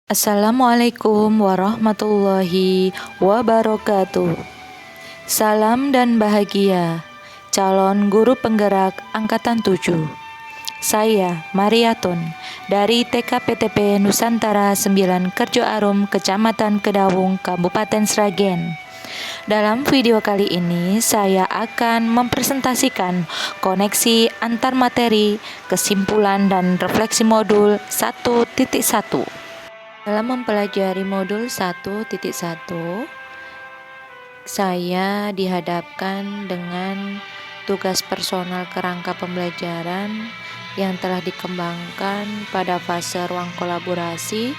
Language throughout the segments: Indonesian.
Assalamualaikum warahmatullahi wabarakatuh. Salam dan bahagia, calon guru penggerak Angkatan 7. Saya Mariatun dari TKPTP Nusantara 9 Kerjo Arum, Kecamatan Kedawung, Kabupaten Sragen. Dalam video kali ini saya akan mempresentasikan koneksi antar materi, kesimpulan dan refleksi modul 1.1. Dalam mempelajari modul 1.1, saya dihadapkan dengan tugas personal kerangka pembelajaran yang telah dikembangkan pada fase ruang kolaborasi,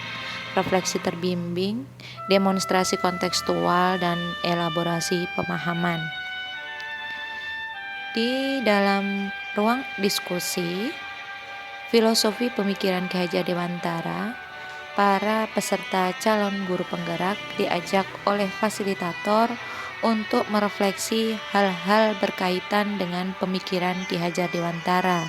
refleksi terbimbing, demonstrasi kontekstual, dan elaborasi pemahaman. Di dalam ruang diskusi, filosofi pemikiran Ki Hajar Dewantara, para peserta calon guru penggerak diajak oleh fasilitator untuk merefleksi hal-hal berkaitan dengan pemikiran Ki Hajar Dewantara.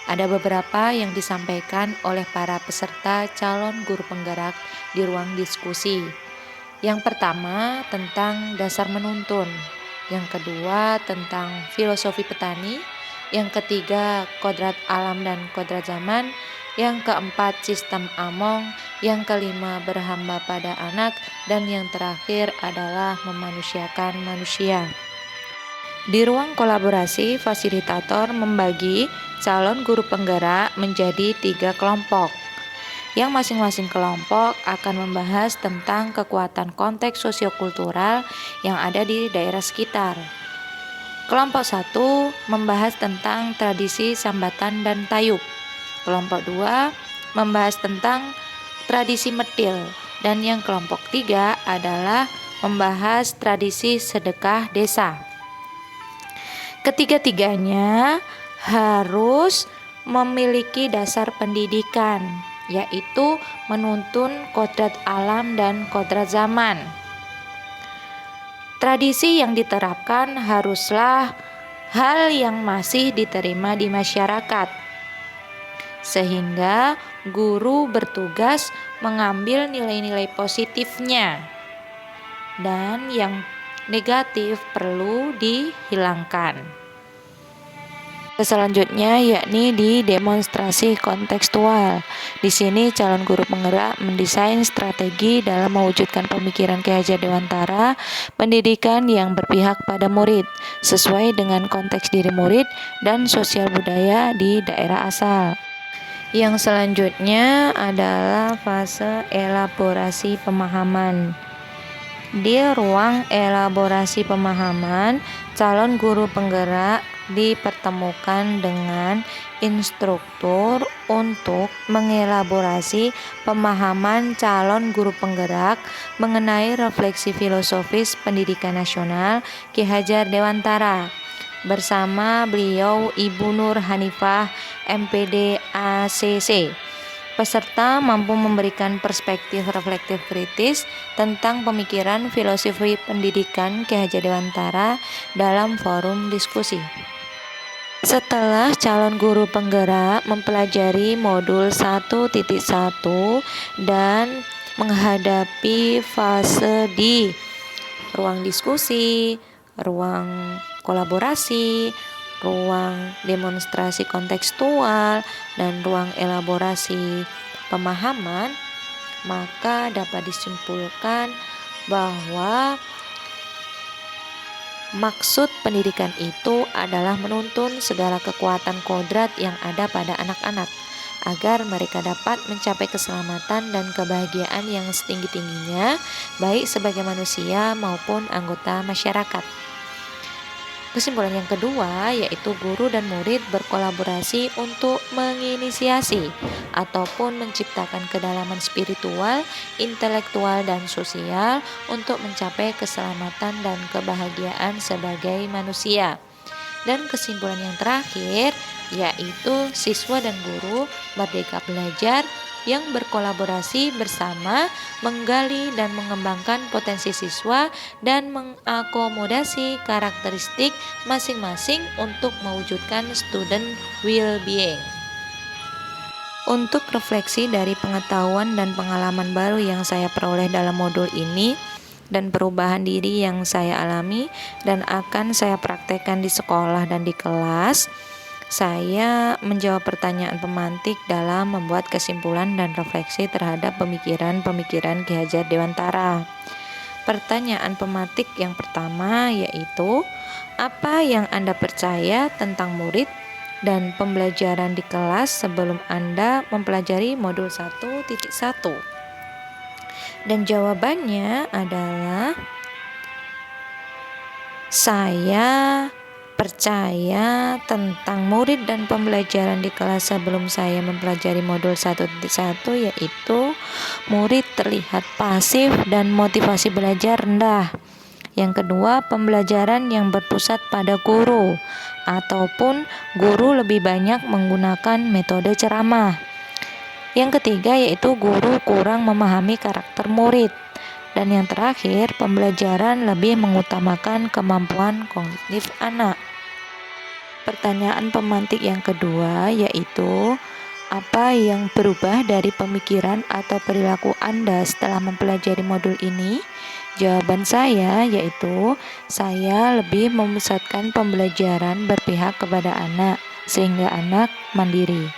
Ada beberapa yang disampaikan oleh para peserta calon guru penggerak di ruang diskusi. Yang pertama tentang dasar menuntun, yang kedua tentang filosofi petani, yang ketiga kodrat alam dan kodrat zaman, yang keempat sistem Among, yang kelima berhamba pada anak, dan yang terakhir adalah memanusiakan manusia. Di ruang kolaborasi, fasilitator membagi calon guru penggerak menjadi 3 kelompok, yang masing-masing kelompok akan membahas tentang kekuatan konteks sosiokultural yang ada di daerah sekitar. Kelompok 1 membahas tentang tradisi sambatan dan tayub. Kelompok 2 membahas tentang tradisi metil, dan yang kelompok 3 adalah membahas tradisi sedekah desa. Ketiga-tiganya harus memiliki dasar pendidikan, yaitu menuntun kodrat alam dan kodrat zaman. Tradisi yang diterapkan haruslah hal yang masih diterima di masyarakat, sehingga guru bertugas mengambil nilai-nilai positifnya, dan yang negatif perlu dihilangkan. Selanjutnya yakni di demonstrasi kontekstual. Di sini calon guru penggerak mendesain strategi dalam mewujudkan pemikiran Ki Hajar Dewantara, pendidikan yang berpihak pada murid, sesuai dengan konteks diri murid dan sosial budaya di daerah asal. Yang selanjutnya adalah fase elaborasi pemahaman. Di ruang elaborasi pemahaman, calon guru penggerak dipertemukan dengan instruktur untuk mengelaborasi pemahaman calon guru penggerak mengenai refleksi filosofis pendidikan nasional Ki Hajar Dewantara. Bersama beliau Ibu Nur Hanifah, MPD ACC. Peserta mampu memberikan perspektif reflektif kritis tentang pemikiran filosofi pendidikan Ki Hajar Dewantara dalam forum diskusi. Setelah calon guru penggerak mempelajari modul 1.1 dan menghadapi fase di ruang diskusi, ruang kolaborasi, ruang demonstrasi kontekstual, dan ruang elaborasi pemahaman, maka dapat disimpulkan bahwa maksud pendidikan itu adalah menuntun segala kekuatan kodrat yang ada pada anak-anak, agar mereka dapat mencapai keselamatan dan kebahagiaan yang setinggi-tingginya, baik sebagai manusia maupun anggota masyarakat. Kesimpulan yang kedua yaitu guru dan murid berkolaborasi untuk menginisiasi ataupun menciptakan kedalaman spiritual, intelektual, dan sosial untuk mencapai keselamatan dan kebahagiaan sebagai manusia. Dan kesimpulan yang terakhir yaitu siswa dan guru merdeka belajar yang berkolaborasi bersama menggali dan mengembangkan potensi siswa dan mengakomodasi karakteristik masing-masing untuk mewujudkan student well-being. Untuk refleksi dari pengetahuan dan pengalaman baru yang saya peroleh dalam modul ini dan perubahan diri yang saya alami dan akan saya praktekkan di sekolah dan di kelas, saya menjawab pertanyaan pemantik dalam membuat kesimpulan dan refleksi terhadap pemikiran-pemikiran Ki Hajar Dewantara. Pertanyaan pemantik yang pertama yaitu, apa yang Anda percaya tentang murid dan pembelajaran di kelas sebelum Anda mempelajari modul 1.1? Dan jawabannya adalah, saya percaya tentang murid dan pembelajaran di kelas sebelum saya mempelajari modul 1.1 yaitu murid terlihat pasif dan motivasi belajar rendah. Yang kedua, pembelajaran yang berpusat pada guru ataupun guru lebih banyak menggunakan metode ceramah. Yang ketiga yaitu guru kurang memahami karakter murid. Dan yang terakhir, pembelajaran lebih mengutamakan kemampuan kognitif anak. Pertanyaan pemantik yang kedua yaitu, apa yang berubah dari pemikiran atau perilaku Anda setelah mempelajari modul ini? Jawaban saya yaitu, saya lebih memusatkan pembelajaran berpihak kepada anak, sehingga anak mandiri.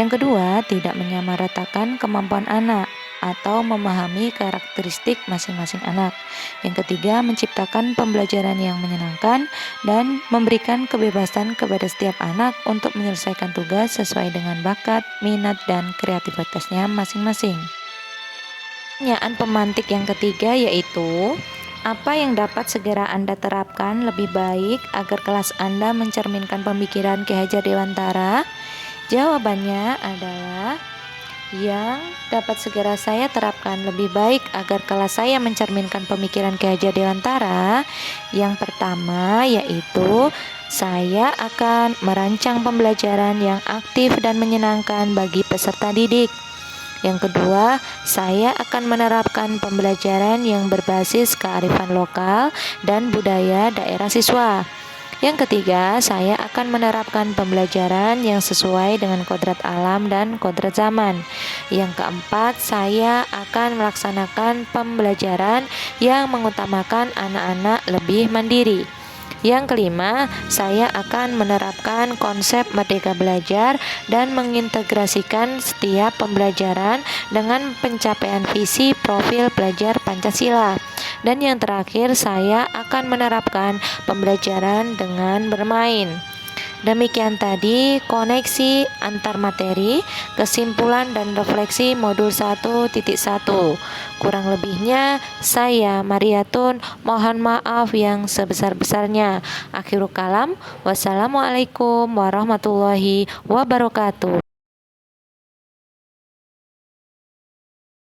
Yang kedua, tidak menyamaratakan kemampuan anak atau memahami karakteristik masing-masing anak. Yang ketiga, menciptakan pembelajaran yang menyenangkan dan memberikan kebebasan kepada setiap anak untuk menyelesaikan tugas sesuai dengan bakat, minat, dan kreativitasnya masing-masing. Pertanyaan pemantik yang ketiga yaitu, apa yang dapat segera Anda terapkan lebih baik agar kelas Anda mencerminkan pemikiran Ki Hajar Dewantara? Jawabannya adalah, yang dapat segera saya terapkan lebih baik agar kelas saya mencerminkan pemikiran Ki Hajar Dewantara, yang pertama yaitu, saya akan merancang pembelajaran yang aktif dan menyenangkan bagi peserta didik. Yang kedua, saya akan menerapkan pembelajaran yang berbasis kearifan lokal dan budaya daerah siswa. Yang ketiga, saya akan menerapkan pembelajaran yang sesuai dengan kodrat alam dan kodrat zaman. Yang keempat, saya akan melaksanakan pembelajaran yang mengutamakan anak-anak lebih mandiri. Yang kelima, saya akan menerapkan konsep merdeka belajar dan mengintegrasikan setiap pembelajaran dengan pencapaian visi profil pelajar Pancasila. Dan yang terakhir, saya akan menerapkan pembelajaran dengan bermain. Demikian tadi koneksi antar materi, kesimpulan dan refleksi modul 1.1. Kurang lebihnya saya Mariatun mohon maaf yang sebesar-besarnya. Akhirul kalam, wassalamualaikum warahmatullahi wabarakatuh.